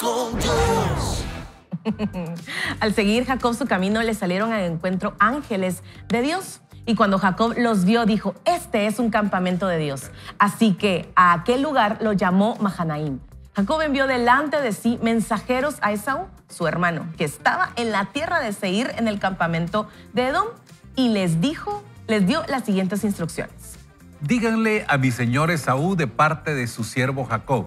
con Dios. Al seguir Jacob su camino, le salieron al encuentro ángeles de Dios. Y cuando Jacob los vio, dijo: este es un campamento de Dios. Así que a aquel lugar lo llamó Mahanaim. Jacob envió delante de sí mensajeros a Esaú, su hermano, que estaba en la tierra de Seir, en el campamento de Edom, y les dio las siguientes instrucciones. Díganle a mi señor Esaú de parte de su siervo Jacob: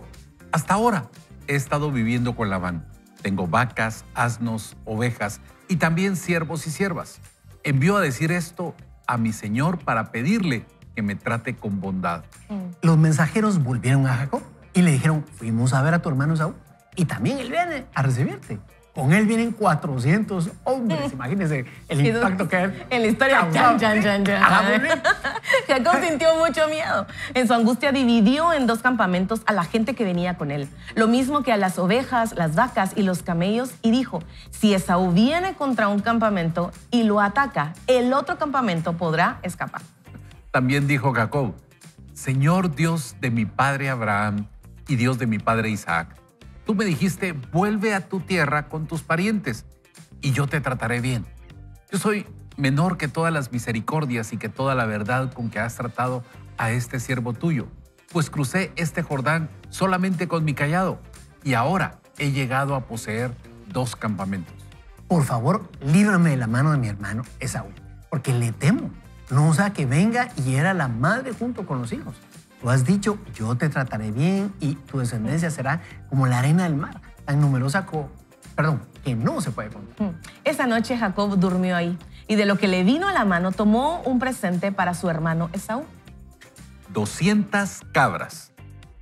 hasta ahora he estado viviendo con Labán. Tengo vacas, asnos, ovejas y también siervos y siervas. Envió a decir esto a mi señor para pedirle que me trate con bondad. Los mensajeros volvieron a Jacob y le dijeron: fuimos a ver a tu hermano Esaú y también él viene a recibirte. Con él vienen 400 hombres. Imagínense el impacto que hay. En la historia. Jacob sintió mucho miedo. En su angustia dividió en dos campamentos a la gente que venía con él. Lo mismo que a las ovejas, las vacas y los camellos. Y dijo: si Esaú viene contra un campamento y lo ataca, el otro campamento podrá escapar. También dijo Jacob: Señor Dios de mi padre Abraham y Dios de mi padre Isaac, tú me dijiste: vuelve a tu tierra con tus parientes y yo te trataré bien. Yo soy menor que todas las misericordias y que toda la verdad con que has tratado a este siervo tuyo, pues crucé este Jordán solamente con mi cayado y ahora he llegado a poseer 2 campamentos. Por favor, líbrame de la mano de mi hermano Esaú, porque le temo. No sea que venga y hiera a la madre junto con los hijos. Tú has dicho: yo te trataré bien y tu descendencia será como la arena del mar, tan numerosa que no se puede contar. Esa noche Jacob durmió ahí y de lo que le vino a la mano tomó un presente para su hermano Esaú. 200 cabras,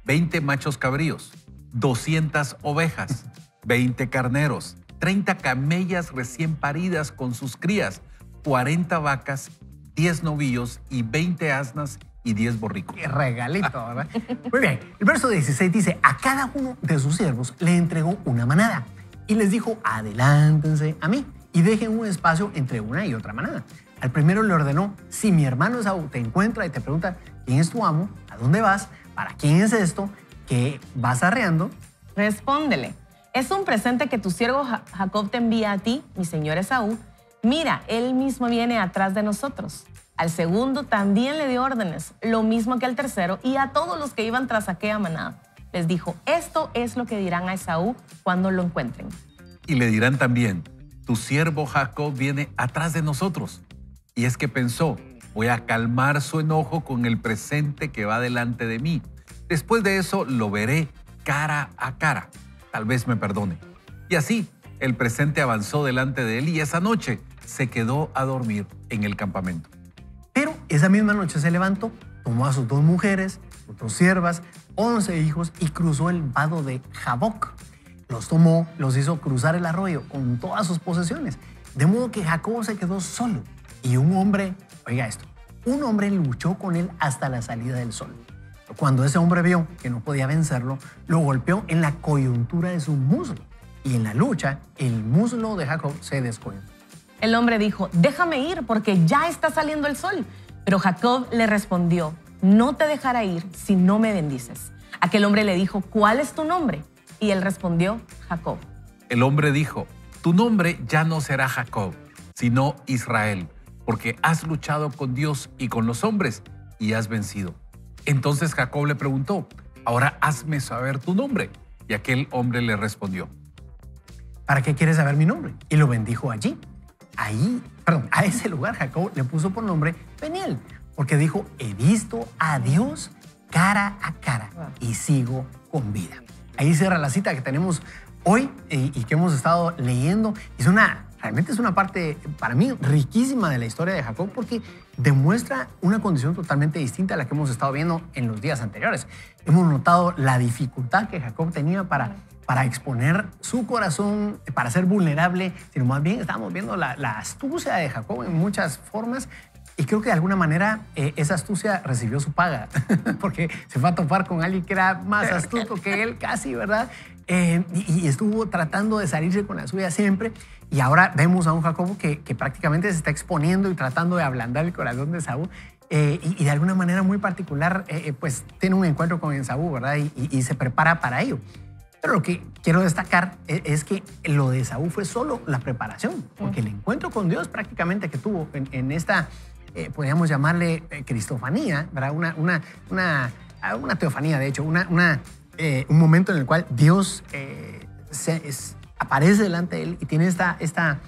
20 machos cabríos, 200 ovejas, 20 carneros, 30 camellas recién paridas con sus crías, 40 vacas, 10 novillos y 20 asnas y 10 borricos. Qué regalito, ¿verdad? Muy bien. El verso 16 dice: a cada uno de sus siervos le entregó una manada y les dijo: adelántense a mí y dejen un espacio entre una y otra manada. Al primero le ordenó: si mi hermano Esaú te encuentra y te pregunta quién es tu amo, a dónde vas, para quién es esto, qué vas arreando, respóndele: es un presente que tu siervo Jacob te envía a ti, mi señor Esaú. Mira, él mismo viene atrás de nosotros. Al segundo también le dio órdenes, lo mismo que al tercero, y a todos los que iban tras aquella manada. Les dijo: esto es lo que dirán a Esaú cuando lo encuentren. Y le dirán también: tu siervo Jacob viene atrás de nosotros. Y es que pensó: voy a calmar su enojo con el presente que va delante de mí. Después de eso lo veré cara a cara. Tal vez me perdone. Y así el presente avanzó delante de él y esa noche se quedó a dormir en el campamento. Pero esa misma noche se levantó, tomó a sus 2 mujeres, sus 2 siervas, 11 hijos y cruzó el vado de Jaboc. Los tomó, los hizo cruzar el arroyo con todas sus posesiones. De modo que Jacob se quedó solo y un hombre, oiga esto, un hombre luchó con él hasta la salida del sol. Cuando ese hombre vio que no podía vencerlo, lo golpeó en la coyuntura de su muslo y en la lucha el muslo de Jacob se descoyuntó. El hombre dijo: déjame ir porque ya está saliendo el sol. Pero Jacob le respondió: no te dejaré ir si no me bendices. Aquel hombre le dijo: ¿cuál es tu nombre? Y él respondió: Jacob. El hombre dijo: tu nombre ya no será Jacob, sino Israel, porque has luchado con Dios y con los hombres y has vencido. Entonces Jacob le preguntó: ahora hazme saber tu nombre. Y aquel hombre le respondió: ¿para qué quieres saber mi nombre? Y lo bendijo allí. A ese lugar Jacob le puso por nombre Peniel, porque dijo: he visto a Dios cara a cara y sigo con vida. Ahí cierra la cita que tenemos hoy y que hemos estado leyendo. Realmente es una parte para mí riquísima de la historia de Jacob, porque demuestra una condición totalmente distinta a la que hemos estado viendo en los días anteriores. Hemos notado la dificultad que Jacob tenía para exponer su corazón, para ser vulnerable, sino más bien estamos viendo la astucia de Jacob en muchas formas. Y creo que de alguna manera esa astucia recibió su paga, porque se fue a topar con alguien que era más astuto que él, casi, ¿verdad? Y estuvo tratando de salirse con la suya siempre. Y ahora vemos a un Jacob que prácticamente se está exponiendo y tratando de ablandar el corazón de Esaú. Y de alguna manera muy particular, pues tiene un encuentro con Esaú, ¿verdad? Y se prepara para ello. Pero lo que quiero destacar es que lo de Esaú fue solo la preparación, porque el encuentro con Dios prácticamente que tuvo en esta, podríamos llamarle cristofanía, ¿verdad? Una teofanía, de hecho, un momento en el cual Dios aparece delante de él y tiene esta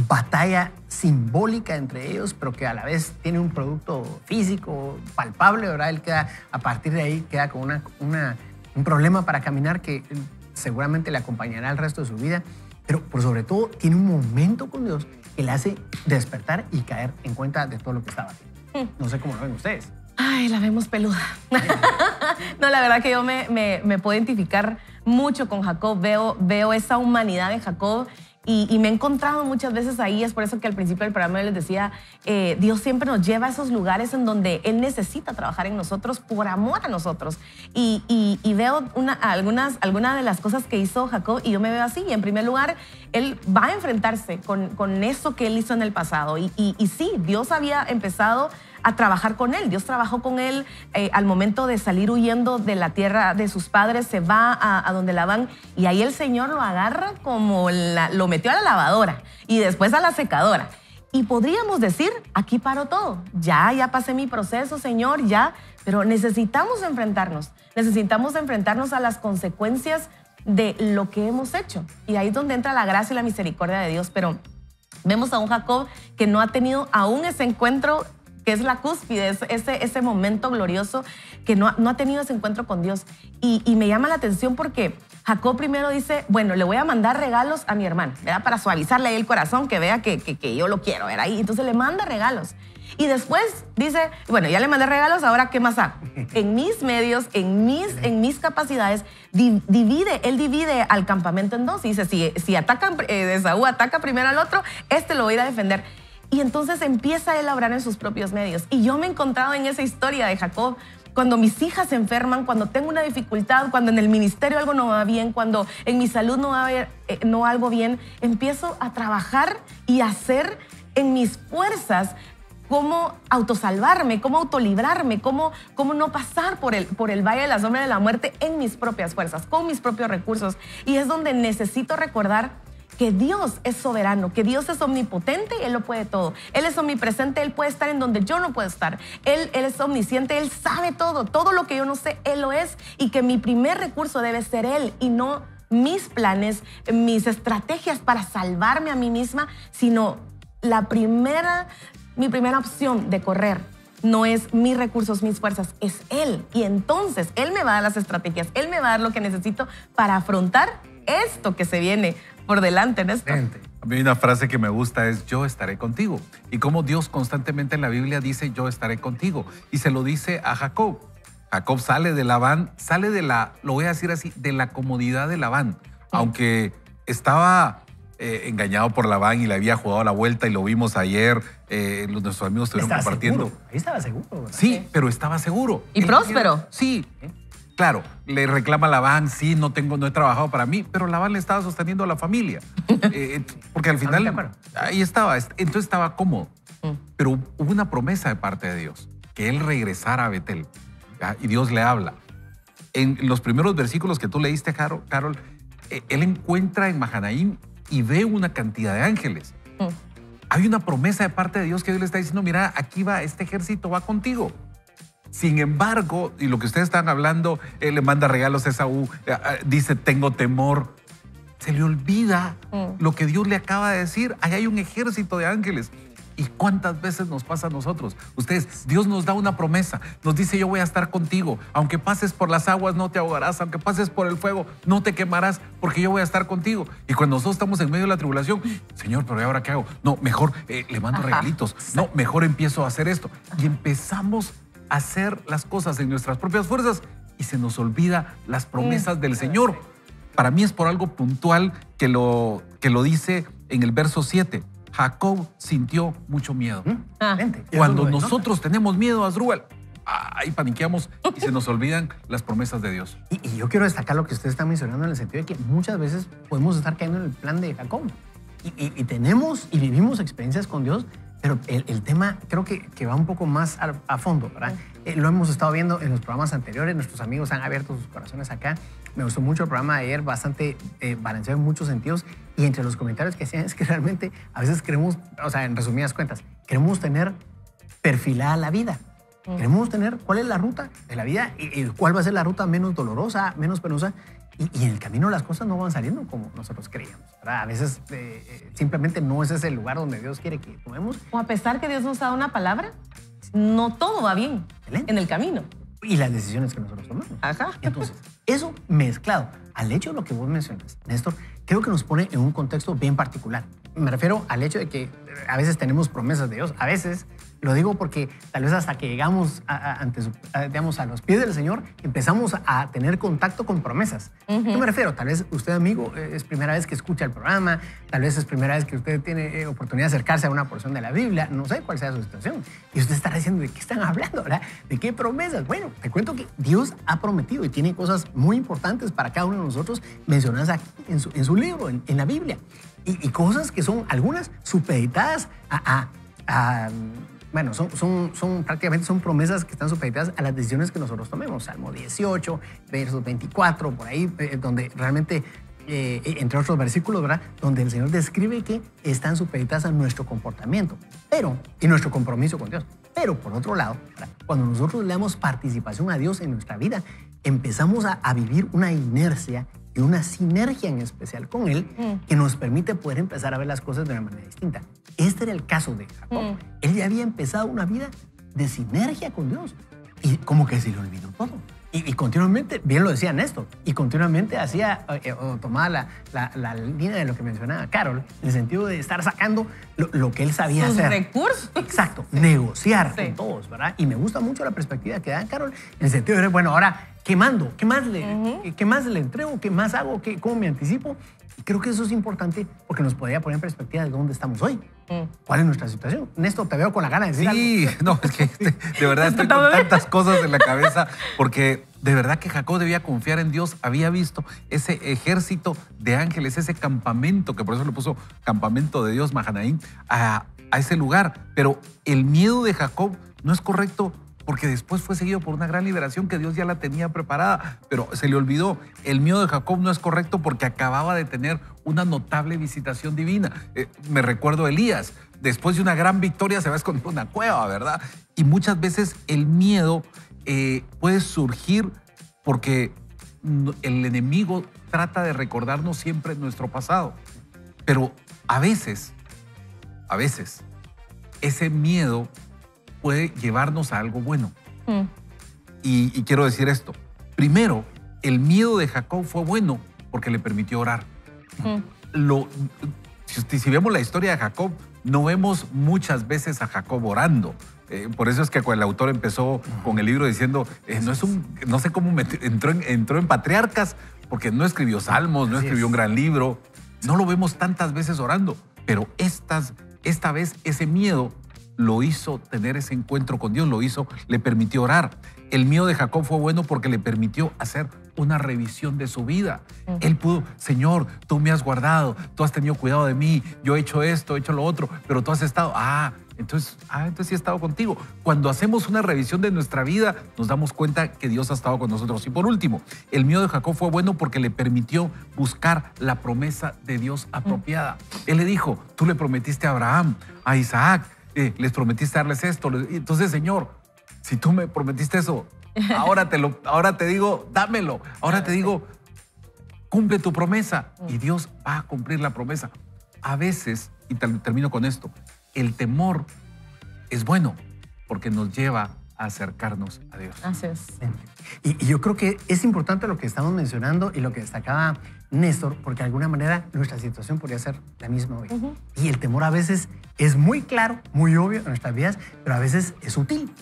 batalla simbólica entre ellos, pero que a la vez tiene un producto físico palpable, ¿verdad? Él queda, a partir de ahí, queda con un problema para caminar que seguramente le acompañará el resto de su vida, pero por sobre todo tiene un momento con Dios que le hace despertar y caer en cuenta de todo lo que estaba haciendo. No sé cómo lo ven ustedes. Ay, la vemos peluda. No, la verdad que yo me puedo identificar mucho con Jacob. Veo esa humanidad de Jacob y me he encontrado muchas veces ahí. Es por eso que al principio del programa yo les decía, Dios siempre nos lleva a esos lugares en donde Él necesita trabajar en nosotros por amor a nosotros. Y veo algunas de las cosas que hizo Jacob y yo me veo así. Y en primer lugar, Él va a enfrentarse con eso que Él hizo en el pasado. Y sí, Dios había empezado a trabajar con él. Dios trabajó con él al momento de salir huyendo de la tierra de sus padres, se va a donde Labán y ahí el Señor lo agarra como lo metió a la lavadora y después a la secadora. Y podríamos decir, aquí paró todo. Ya pasé mi proceso, Señor, ya. Pero necesitamos enfrentarnos a las consecuencias de lo que hemos hecho. Y ahí es donde entra la gracia y la misericordia de Dios. Pero vemos a un Jacob que no ha tenido aún ese encuentro que es la cúspide, ese momento glorioso, que no ha tenido ese encuentro con Dios. Y me llama la atención porque Jacob primero dice, bueno, le voy a mandar regalos a mi hermano, ¿verdad? Para suavizarle ahí el corazón, que vea que yo lo quiero, ¿verdad? Y entonces le manda regalos. Y después dice, bueno, ya le mandé regalos, ¿ahora qué más hago? En mis medios, en mis capacidades, él divide al campamento en dos. Y dice, si Esaú ataca primero al otro, lo voy a ir a defender. Y entonces empieza él a obrar en sus propios medios. Y yo me he encontrado en esa historia de Jacob, cuando mis hijas se enferman, cuando tengo una dificultad, cuando en el ministerio algo no va bien, cuando en mi salud no algo bien, empiezo a trabajar y a hacer en mis fuerzas cómo autosalvarme, cómo autolibrarme, cómo no pasar por el valle de la sombra de la muerte en mis propias fuerzas, con mis propios recursos. Y es donde necesito recordar que Dios es soberano, que Dios es omnipotente y Él lo puede todo. Él es omnipresente, Él puede estar en donde yo no puedo estar. Él es omnisciente, Él sabe todo lo que yo no sé, Él lo es. Y que mi primer recurso debe ser Él y no mis planes, mis estrategias para salvarme a mí misma, sino mi primera opción de correr no es mis recursos, mis fuerzas, es Él. Y entonces Él me va a dar las estrategias, Él me va a dar lo que necesito para afrontar esto que se viene por delante, Néstor. A mí una frase que me gusta es yo estaré contigo. Y como Dios constantemente en la Biblia dice yo estaré contigo. Y se lo dice a Jacob. Jacob sale de Labán, lo voy a decir así, de la comodidad de Labán. Aunque estaba engañado por Labán y le había jugado la vuelta y lo vimos ayer, nuestros amigos estuvieron compartiendo. Seguro. Ahí estaba seguro, ¿verdad? Sí, pero estaba seguro. Y próspero. Sí. Claro, le reclama a Labán, sí, no he trabajado para mí, pero Labán le estaba sosteniendo a la familia. Porque al final, ahí estaba, entonces estaba cómodo. Pero hubo una promesa de parte de Dios, que él regresara a Betel. ¿Ya? Y Dios le habla. En los primeros versículos que tú leíste, Carol, él encuentra en Mahanaim y ve una cantidad de ángeles. Hay una promesa de parte de Dios que Dios le está diciendo, mira, aquí va, este ejército va contigo. Sin embargo, y lo que ustedes están hablando, él le manda regalos a Esaú, dice, tengo temor. Se le olvida lo que Dios le acaba de decir. Ahí hay un ejército de ángeles. ¿Y cuántas veces nos pasa a nosotros? Ustedes, Dios nos da una promesa. Nos dice, yo voy a estar contigo. Aunque pases por las aguas, no te ahogarás. Aunque pases por el fuego, no te quemarás, porque yo voy a estar contigo. Y cuando nosotros estamos en medio de la tribulación, Señor, ¿pero ¿y ahora qué hago? No, mejor le mando regalitos. No, mejor empiezo a hacer esto. Y empezamos a hacer las cosas en nuestras propias fuerzas y se nos olvida las promesas del Señor. Para mí es por algo puntual que lo dice en el verso 7. Jacob sintió mucho miedo. Cuando nosotros tenemos miedo, Asdrúbal, ahí paniqueamos y se nos olvidan las promesas de Dios. Y yo quiero destacar lo que usted está mencionando en el sentido de que muchas veces podemos estar cayendo en el plan de Jacob. Y tenemos y vivimos experiencias con Dios, pero el tema creo que va un poco más a fondo, ¿verdad? lo hemos estado viendo en los programas anteriores, nuestros amigos han abierto sus corazones acá. Me gustó mucho el programa de ayer, bastante balanceado en muchos sentidos, y entre los comentarios que hacían es que realmente a veces queremos, o sea, en resumidas cuentas, queremos tener perfilada la vida. Queremos tener cuál es la ruta de la vida y cuál va a ser la ruta menos dolorosa, menos penosa. Y en el camino las cosas no van saliendo como nosotros creíamos, ¿verdad? A veces simplemente no es ese el lugar donde Dios quiere que tomemos. O a pesar que Dios nos da una palabra, no todo va bien en el camino. Y las decisiones que nosotros tomamos. Ajá. Entonces, eso mezclado al hecho de lo que vos mencionas, Néstor, creo que nos pone en un contexto bien particular. Me refiero al hecho de que a veces tenemos promesas de Dios, a veces. Lo digo porque tal vez hasta que llegamos digamos, a los pies del Señor, empezamos a tener contacto con promesas. ¿Qué me refiero? Tal vez usted, amigo, es primera vez que escucha el programa, tal vez es primera vez que usted tiene oportunidad de acercarse a una porción de la Biblia, no sé cuál sea su situación. Y usted está diciendo, ¿de qué están hablando? ¿Verdad? ¿De qué promesas? Bueno, te cuento que Dios ha prometido y tiene cosas muy importantes para cada uno de nosotros mencionadas aquí en su libro, en la Biblia. Y cosas que son algunas supeditadas bueno, prácticamente son promesas que están supeditadas a las decisiones que nosotros tomemos. Salmo 18, versos 24, por ahí, donde realmente, entre otros versículos, ¿verdad? Donde el Señor describe que están supeditadas a nuestro comportamiento y nuestro compromiso con Dios. Pero, por otro lado, ¿verdad? Cuando nosotros le damos participación a Dios en nuestra vida, empezamos a vivir una inercia y una sinergia en especial con Él que nos permite poder empezar a ver las cosas de una manera distinta. Este era el caso de Jacob. Él ya había empezado una vida de sinergia con Dios y como que se le olvidó todo. Y continuamente, bien lo decía Néstor, y continuamente hacía o tomaba la línea de lo que mencionaba Carol, en el sentido de estar sacando lo que él sabía sus hacer. recursos. Exacto, negociar con todos, ¿verdad? Y me gusta mucho la perspectiva que da Carol, en el sentido de, bueno, ahora, ¿qué mando? ¿Qué más le entrego? ¿Qué más hago? ¿Cómo me anticipo? Y creo que eso es importante porque nos podría poner en perspectiva de dónde estamos hoy. ¿Cuál es nuestra situación? Néstor, te veo con la gana de decir algo. Sí, no, es que de verdad estoy con tantas cosas en la cabeza porque de verdad que Jacob debía confiar en Dios. Había visto ese ejército de ángeles, ese campamento, que por eso le puso campamento de Dios, Mahanaim, a ese lugar. Pero el miedo de Jacob no es correcto porque después fue seguido por una gran liberación que Dios ya la tenía preparada, pero se le olvidó. El miedo de Jacob no es correcto porque acababa de tener una notable visitación divina. Me recuerdo a Elías, después de una gran victoria se va a esconder en una cueva, ¿verdad? Y muchas veces el miedo puede surgir porque el enemigo trata de recordarnos siempre nuestro pasado. Pero a veces, ese miedo puede llevarnos a algo bueno. Y quiero decir esto. Primero, el miedo de Jacob fue bueno porque le permitió orar. Si vemos la historia de Jacob, no vemos muchas veces a Jacob orando. Por eso es que el autor empezó con el libro diciendo, no sé cómo entró en Patriarcas, porque no escribió Salmos, no escribió un gran libro. No lo vemos tantas veces orando, pero esta vez ese miedo lo hizo tener ese encuentro con Dios, le permitió orar. El miedo de Jacob fue bueno porque le permitió hacer una revisión de su vida. Él pudo, Señor, tú me has guardado, tú has tenido cuidado de mí, yo he hecho esto, he hecho lo otro, pero tú has estado, entonces sí he estado contigo. Cuando hacemos una revisión de nuestra vida, nos damos cuenta que Dios ha estado con nosotros. Y por último, el miedo de Jacob fue bueno porque le permitió buscar la promesa de Dios apropiada. Él le dijo, tú le prometiste a Abraham, a Isaac, les prometiste darles esto. Entonces, Señor, si tú me prometiste eso, ahora te digo, dámelo. Ahora te digo, cumple tu promesa. Y Dios va a cumplir la promesa. A veces, y termino con esto, el temor es bueno porque nos lleva a acercarnos a Dios. Así es. Y yo creo que es importante lo que estamos mencionando y lo que destacaba Néstor, porque de alguna manera nuestra situación podría ser la misma hoy. Y el temor a veces es muy claro, muy obvio en nuestras vidas, pero a veces es sutil.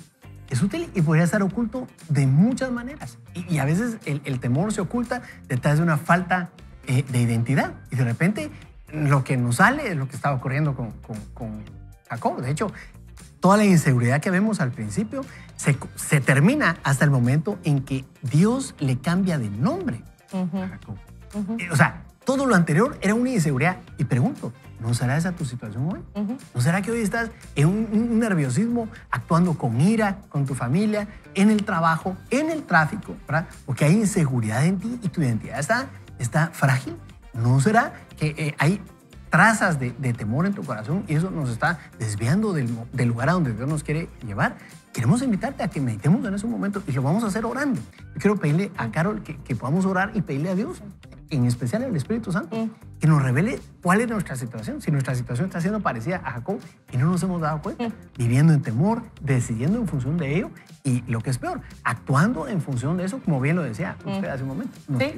Es útil y podría estar oculto de muchas maneras. Y a veces el temor se oculta detrás de una falta de identidad. Y de repente lo que nos sale es lo que estaba ocurriendo con Jacob. De hecho, toda la inseguridad que vemos al principio se termina hasta el momento en que Dios le cambia de nombre a Jacob. O sea, todo lo anterior era una inseguridad. Y pregunto, ¿no será esa tu situación hoy? ¿No será que hoy estás en un nerviosismo, actuando con ira, con tu familia, en el trabajo, en el tráfico, ¿verdad? Porque hay inseguridad en ti y tu identidad está frágil. ¿No será que hay trazas de temor en tu corazón y eso nos está desviando del lugar a donde Dios nos quiere llevar? Queremos invitarte a que meditemos en ese momento y lo vamos a hacer orando. Yo quiero pedirle a Carol que podamos orar y pedirle a Dios, en especial al Espíritu Santo, que nos revele cuál es nuestra situación. Si nuestra situación está siendo parecida a Jacob y no nos hemos dado cuenta, viviendo en temor, decidiendo en función de ello y lo que es peor, actuando en función de eso, como bien lo decía usted hace un momento. Sí,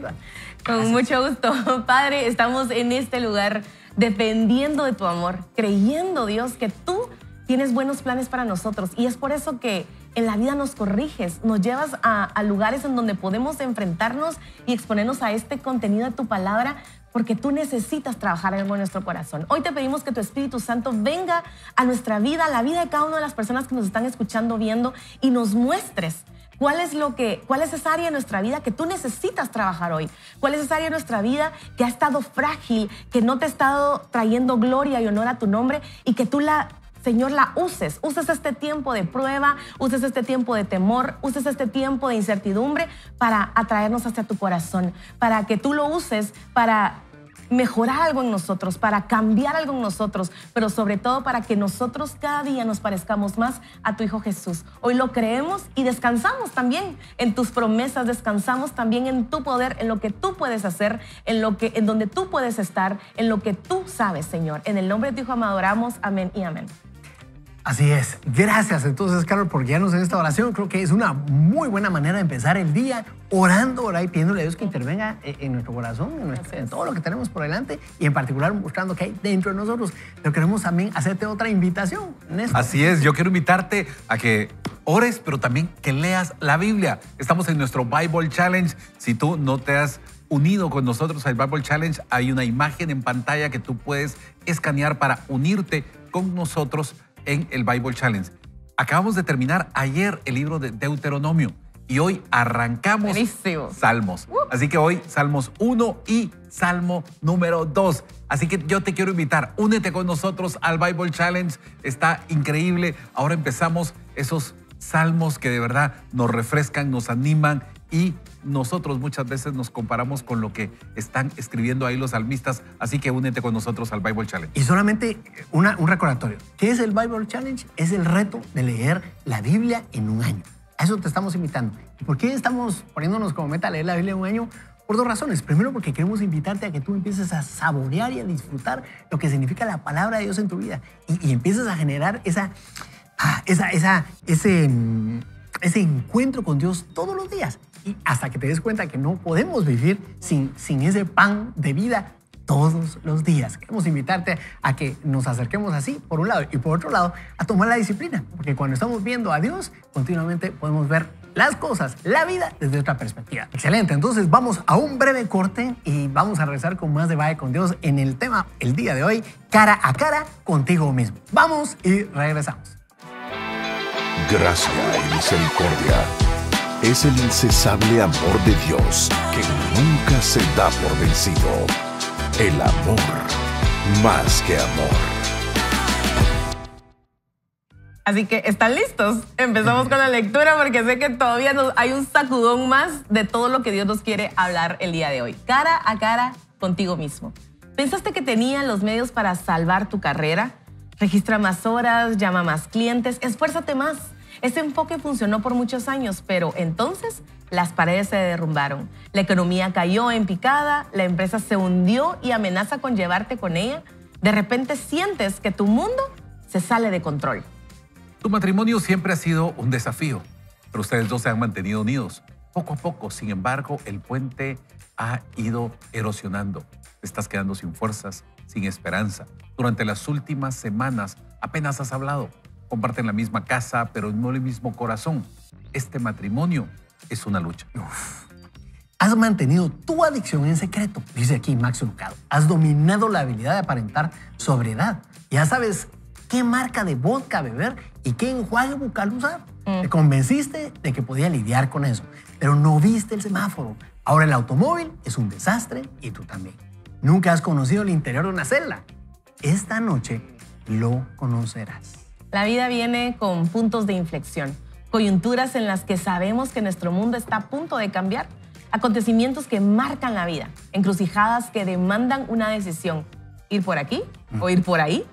con mucho gusto. Padre, estamos en este lugar dependiendo de tu amor, creyendo, Dios, que tú tienes buenos planes para nosotros y es por eso que en la vida nos corriges, nos llevas a lugares en donde podemos enfrentarnos y exponernos a este contenido de tu palabra porque tú necesitas trabajar algo en nuestro corazón. Hoy te pedimos que tu Espíritu Santo venga a nuestra vida, a la vida de cada una de las personas que nos están escuchando, viendo y nos muestres cuál es esa área de nuestra vida que tú necesitas trabajar hoy. ¿Cuál es esa área de nuestra vida que ha estado frágil, que no te ha estado trayendo gloria y honor a tu nombre y que tú Señor, la uses este tiempo de prueba, uses este tiempo de temor, uses este tiempo de incertidumbre para atraernos hacia tu corazón, para que tú lo uses para mejorar algo en nosotros, para cambiar algo en nosotros, pero sobre todo para que nosotros cada día nos parezcamos más a tu Hijo Jesús. Hoy lo creemos y descansamos también en tus promesas, descansamos también en tu poder, en lo que tú puedes hacer, en donde tú puedes estar, en lo que tú sabes, Señor. En el nombre de tu Hijo amado oramos, amén y amén. Así es. Gracias entonces, Carol, por guiarnos en esta oración. Creo que es una muy buena manera de empezar el día orando, y pidiéndole a Dios que intervenga en nuestro corazón, en todo lo que tenemos por delante y en particular mostrando que hay dentro de nosotros. Pero queremos también hacerte otra invitación, Néstor. Así es, yo quiero invitarte a que ores, pero también que leas la Biblia. Estamos en nuestro Bible Challenge. Si tú no te has unido con nosotros al Bible Challenge, hay una imagen en pantalla que tú puedes escanear para unirte con nosotros en el Bible Challenge. Acabamos de terminar ayer el libro de Deuteronomio y hoy arrancamos Buenísimo. Salmos. Así que hoy Salmos 1 y Salmo número 2. Así que yo te quiero invitar, únete con nosotros al Bible Challenge. Está increíble. Ahora empezamos esos salmos que de verdad nos refrescan, nos animan y nosotros muchas veces nos comparamos con lo que están escribiendo ahí los salmistas, así que únete con nosotros al Bible Challenge. Y solamente un recordatorio. ¿Qué es el Bible Challenge? Es el reto de leer la Biblia en un año. A eso te estamos invitando. ¿Y por qué estamos poniéndonos como meta leer la Biblia en un año? Por dos razones. Primero, porque queremos invitarte a que tú empieces a saborear y a disfrutar lo que significa la palabra de Dios en tu vida y empieces a generar ese encuentro con Dios todos los días. Y hasta que te des cuenta que no podemos vivir sin ese pan de vida todos los días. Queremos invitarte a que nos acerquemos así, por un lado, y por otro lado, a tomar la disciplina. Porque cuando estamos viendo a Dios, continuamente podemos ver las cosas, la vida, desde otra perspectiva. Excelente, entonces vamos a un breve corte y vamos a regresar con más de Valle con Dios en el tema, el día de hoy, cara a cara contigo mismo. Vamos y regresamos. Gracia y misericordia es el incesable amor de Dios que nunca se da por vencido. El amor, más que amor. Así que, ¿están listos? Empezamos con la lectura porque sé que todavía hay un sacudón más de todo lo que Dios nos quiere hablar el día de hoy. Cara a cara contigo mismo. ¿Pensaste que tenía los medios para salvar tu carrera? Registra más horas, llama más clientes, esfuérzate más. Ese enfoque funcionó por muchos años, pero entonces las paredes se derrumbaron. La economía cayó en picada, la empresa se hundió y amenaza con llevarte con ella. De repente sientes que tu mundo se sale de control. Tu matrimonio siempre ha sido un desafío, pero ustedes dos se han mantenido unidos. Poco a poco, sin embargo, el puente ha ido erosionando. Te estás quedando sin fuerzas, sin esperanza. Durante las últimas semanas apenas has hablado. Comparten la misma casa, pero no el mismo corazón. Este matrimonio es una lucha. Has mantenido tu adicción en secreto, dice aquí Max Lucado. Has dominado la habilidad de aparentar sobriedad. Ya sabes qué marca de vodka beber y qué enjuague bucal usar. Te convenciste de que podía lidiar con eso, pero no viste el semáforo. Ahora el automóvil es un desastre y tú también. Nunca has conocido el interior de una celda. Esta noche lo conocerás. La vida viene con puntos de inflexión, coyunturas en las que sabemos que nuestro mundo está a punto de cambiar, acontecimientos que marcan la vida, encrucijadas que demandan una decisión. ¿Ir por aquí o ir por ahí?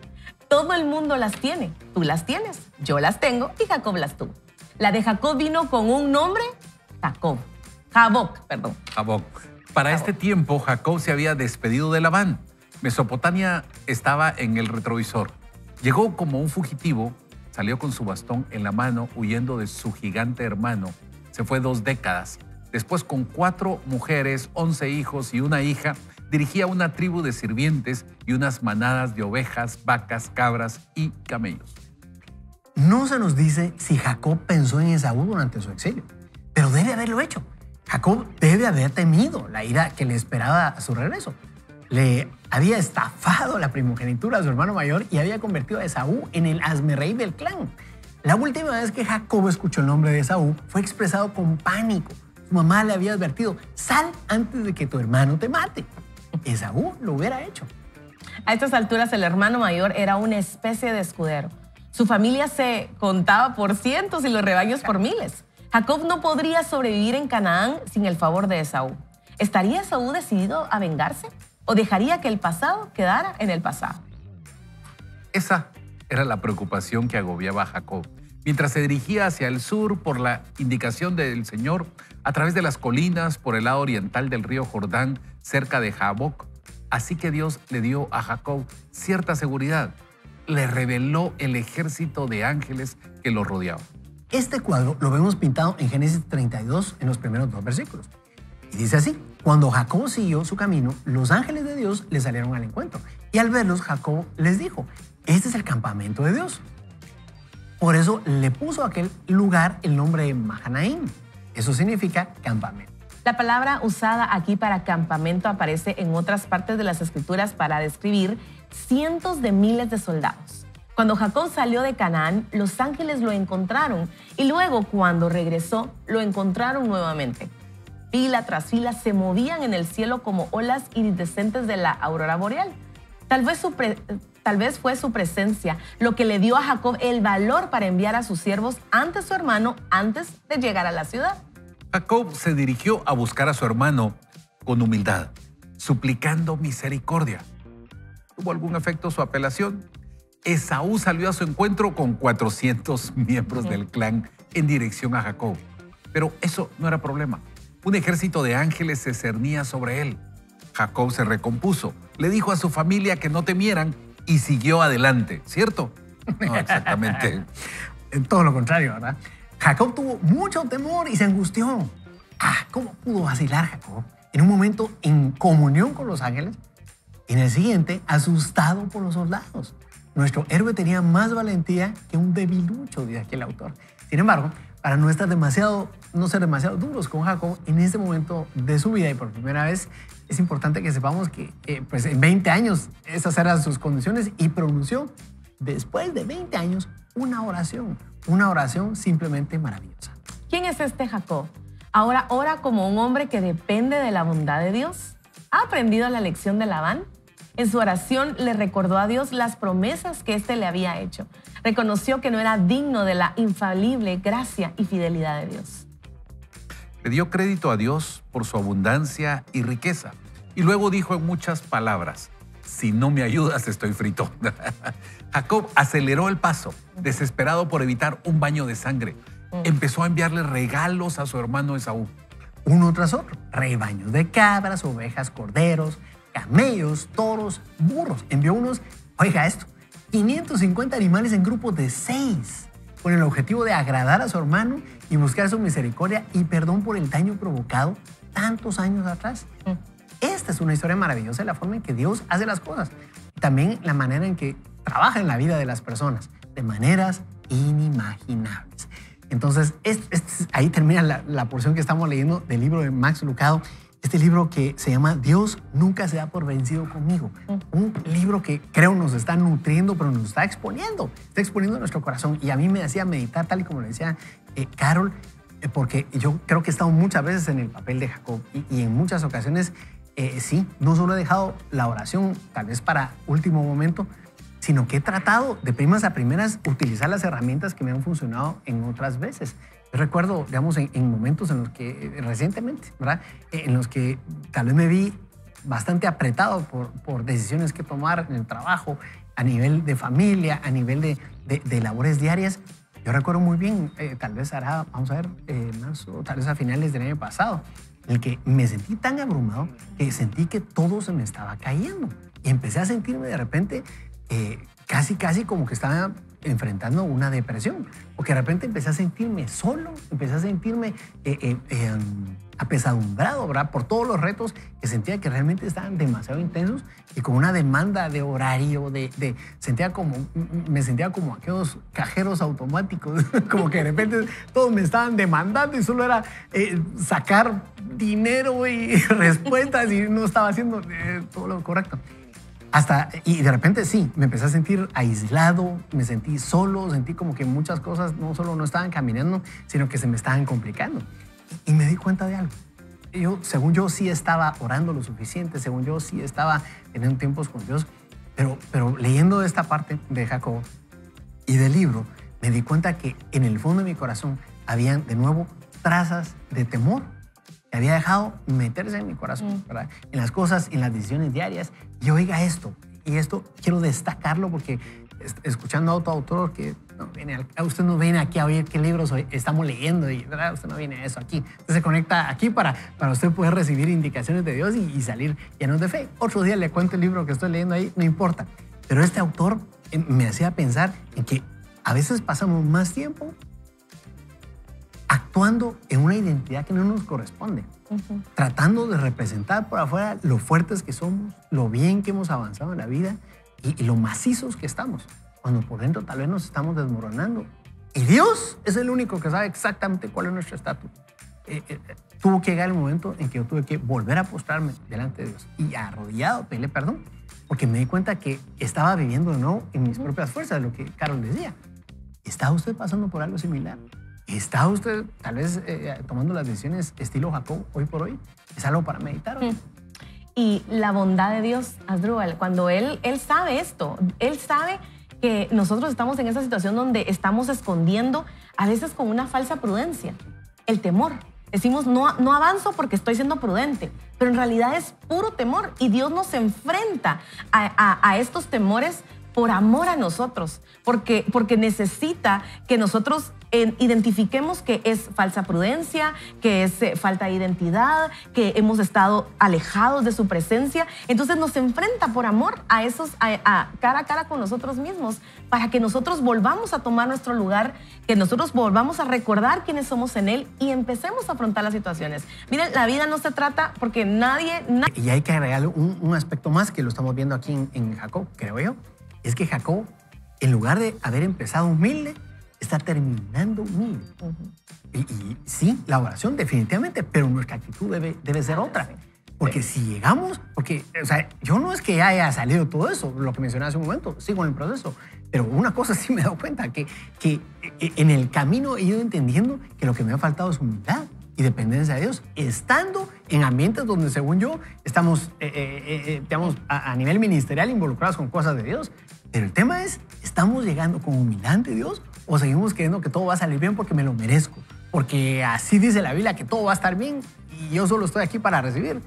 Todo el mundo las tiene. Tú las tienes, yo las tengo y Jacob las tuvo. La de Jacob vino con un nombre, Jaboc. Para este tiempo, Jacob se había despedido de Labán. Mesopotamia estaba en el retrovisor. Llegó como un fugitivo, salió con su bastón en la mano huyendo de su gigante hermano. Se fue 2 décadas. Después, con 4 mujeres, 11 hijos y una hija, dirigía una tribu de sirvientes y unas manadas de ovejas, vacas, cabras y camellos. No se nos dice si Jacob pensó en Esaú durante su exilio, pero debe haberlo hecho. Jacob debe haber temido la ira que le esperaba a su regreso. Le había estafado la primogenitura a su hermano mayor y había convertido a Esaú en el hazmerrey del clan. La última vez que Jacob escuchó el nombre de Esaú fue expresado con pánico. Su mamá le había advertido: sal antes de que tu hermano te mate. Esaú lo hubiera hecho. A estas alturas el hermano mayor era una especie de escudero. Su familia se contaba por cientos y los rebaños por miles. Jacob no podría sobrevivir en Canaán sin el favor de Esaú. ¿Estaría Esaú decidido a vengarse o dejaría que el pasado quedara en el pasado? Esa era la preocupación que agobiaba a Jacob. Mientras se dirigía hacia el sur por la indicación del Señor, a través de las colinas, por el lado oriental del río Jordán, cerca de Jaboc. Así que Dios le dio a Jacob cierta seguridad. Le reveló el ejército de ángeles que lo rodeaba. Este cuadro lo vemos pintado en Génesis 32 en los primeros 2 versículos. Y dice así: cuando Jacob siguió su camino, los ángeles de Dios le salieron al encuentro. Y al verlos, Jacob les dijo: este es el campamento de Dios. Por eso le puso a aquel lugar el nombre de Mahanaim. Eso significa campamento. La palabra usada aquí para campamento aparece en otras partes de las Escrituras para describir cientos de miles de soldados. Cuando Jacob salió de Canaán, los ángeles lo encontraron y luego, cuando regresó, lo encontraron nuevamente. Fila tras fila se movían en el cielo como olas iridescentes de la aurora boreal. Tal vez fue su presencia lo que le dio a Jacob el valor para enviar a sus siervos ante su hermano antes de llegar a la ciudad. Jacob se dirigió a buscar a su hermano con humildad, suplicando misericordia. ¿Tuvo algún efecto su apelación? Esaú salió a su encuentro con 400 miembros del clan en dirección a Jacob. Pero eso no era problema. Un ejército de ángeles se cernía sobre él. Jacob se recompuso, le dijo a su familia que no temieran y siguió adelante, ¿cierto? No, exactamente. Todo lo contrario, ¿verdad? Jacob tuvo mucho temor y se angustió. ¿Cómo pudo vacilar Jacob? En un momento en comunión con los ángeles, en el siguiente asustado por los soldados. Nuestro héroe tenía más valentía que un debilucho, dice aquí el autor. Sin embargo, para no ser demasiado duros con Jacob en este momento de su vida y por primera vez, es importante que sepamos que pues en 20 años esas eran sus condiciones y pronunció después de 20 años una oración simplemente maravillosa. ¿Quién es este Jacob? Ahora ora como un hombre que depende de la bondad de Dios. ¿Ha aprendido la lección de Labán? En su oración le recordó a Dios las promesas que éste le había hecho. Reconoció que no era digno de la infalible gracia y fidelidad de Dios. Le dio crédito a Dios por su abundancia y riqueza. Y luego dijo en muchas palabras: si no me ayudas, estoy frito. Jacob aceleró el paso, desesperado por evitar un baño de sangre. Empezó a enviarle regalos a su hermano Esaú. Uno tras otro: rebaños de cabras, ovejas, corderos, camellos, toros, burros. Envió unos, oiga esto, 550 animales en grupos de 6, con el objetivo de agradar a su hermano y buscar su misericordia y perdón por el daño provocado tantos años atrás. Esta es una historia maravillosa de la forma en que Dios hace las cosas. También la manera en que trabaja en la vida de las personas, de maneras inimaginables. Entonces, ahí termina la porción que estamos leyendo del libro de Max Lucado. Este libro que se llama Dios nunca se da por vencido conmigo. Un libro que creo nos está nutriendo, pero nos está exponiendo nuestro corazón. Y a mí me hacía meditar, tal y como le decía Carol, porque yo creo que he estado muchas veces en el papel de Jacob y en muchas ocasiones sí, no solo he dejado la oración tal vez para último momento, sino que he tratado de primas a primeras utilizar las herramientas que me han funcionado en otras veces. Yo recuerdo, digamos, en momentos en los que recientemente, ¿verdad? En los que tal vez me vi bastante apretado por decisiones que tomar en el trabajo, a nivel de familia, a nivel de labores diarias. Yo recuerdo muy bien, tal vez hará, vamos a ver, marzo, tal vez a finales del año pasado, en el que me sentí tan abrumado que sentí que todo se me estaba cayendo. Y empecé a sentirme de repente casi como que estaba enfrentando una depresión. Porque de repente empecé a sentirme solo, empecé a sentirme apesadumbrado, ¿verdad? Por todos los retos que sentía que realmente estaban demasiado intensos y con una demanda de horario, me sentía como aquellos cajeros automáticos, como que de repente todos me estaban demandando y solo era sacar dinero y respuestas y no estaba haciendo todo lo correcto. Y de repente sí, me empecé a sentir aislado, me sentí solo, sentí como que muchas cosas no solo no estaban caminando, sino que se me estaban complicando. Y me di cuenta de algo. Según yo sí estaba orando lo suficiente, según yo sí estaba teniendo tiempos con Dios, pero leyendo esta parte de Jacob y del libro, me di cuenta que en el fondo de mi corazón habían de nuevo trazas de temor que había dejado meterse en mi corazón, ¿verdad? En las cosas, en las decisiones diarias. Y oiga esto, y esto quiero destacarlo porque escuchando a otro autor que usted no viene aquí a oír qué libros estamos leyendo, y ¿verdad? Usted no viene a eso aquí. Usted se conecta aquí para usted poder recibir indicaciones de Dios y salir llenos de fe. Otro día le cuento el libro que estoy leyendo ahí, no importa. Pero este autor me hacía pensar en que a veces pasamos más tiempo actuando en una identidad que no nos corresponde, tratando de representar por afuera lo fuertes que somos, lo bien que hemos avanzado en la vida y lo macizos que estamos, cuando por dentro tal vez nos estamos desmoronando. Y Dios es el único que sabe exactamente cuál es nuestro estatus. Tuvo que llegar el momento en que yo tuve que volver a postrarme delante de Dios y arrodillado pedirle perdón, porque me di cuenta que estaba viviendo de nuevo en mis propias fuerzas, lo que Carol decía. ¿Está usted pasando por algo similar? ¿Está usted tal vez tomando las decisiones estilo Jacob hoy por hoy? Es algo para meditar hoy. Y la bondad de Dios, Asdrúbal, cuando Él sabe esto, Él sabe que nosotros estamos en esa situación donde estamos escondiendo, a veces con una falsa prudencia, el temor. Decimos, no avanzo porque estoy siendo prudente, pero en realidad es puro temor y Dios nos enfrenta a estos temores por amor a nosotros, porque necesita que nosotros identifiquemos que es falsa prudencia, que es falta de identidad, que hemos estado alejados de su presencia. Entonces nos enfrenta por amor a cara a cara con nosotros mismos, para que nosotros volvamos a tomar nuestro lugar, que nosotros volvamos a recordar quiénes somos en Él y empecemos a afrontar las situaciones. Miren, la vida no se trata porque nadie... Y hay que agregar un aspecto más que lo estamos viendo aquí en Jacob, creo yo. Es que Jacob, en lugar de haber empezado humilde, está terminando humilde. Y sí, la oración definitivamente, pero nuestra actitud debe ser otra. Porque si llegamos, o sea, yo no es que haya salido todo eso, lo que mencioné hace un momento, sigo en el proceso, pero una cosa sí me he dado cuenta, que en el camino he ido entendiendo que lo que me ha faltado es humildad y dependencia de Dios, estando en ambientes donde, según yo, estamos, digamos, a nivel ministerial involucrados con cosas de Dios. Pero el tema es, ¿estamos llegando con humildad ante Dios o seguimos creyendo que todo va a salir bien porque me lo merezco? Porque así dice la Biblia, que todo va a estar bien y yo solo estoy aquí para recibir.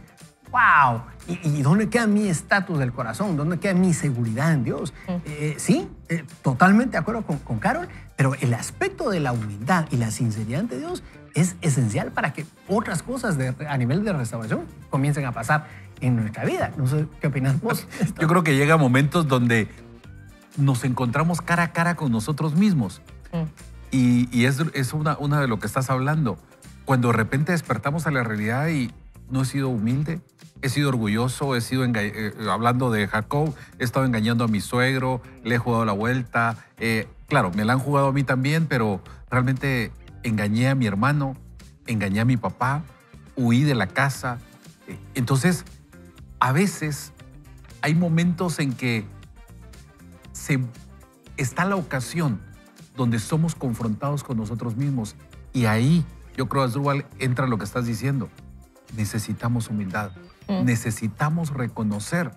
¡Wow! ¿Y dónde queda mi estatus del corazón? ¿Dónde queda mi seguridad en Dios? Sí, totalmente de acuerdo con Carol, pero el aspecto de la humildad y la sinceridad ante Dios es esencial para que otras cosas a nivel de restauración comiencen a pasar en nuestra vida. No sé, ¿qué opinas vos? Yo creo que llega momentos donde nos encontramos cara a cara con nosotros mismos. Y es una de lo que estás hablando. Cuando de repente despertamos a la realidad y no he sido humilde, he sido orgulloso, he sido, hablando de Jacob, he estado engañando a mi suegro, le he jugado la vuelta. Claro, me la han jugado a mí también, pero realmente engañé a mi hermano, engañé a mi papá, huí de la casa. Entonces, a veces hay momentos en que está la ocasión donde somos confrontados con nosotros mismos. Y ahí, yo creo, Asdrúbal, entra lo que estás diciendo. Necesitamos humildad. necesitamos reconocer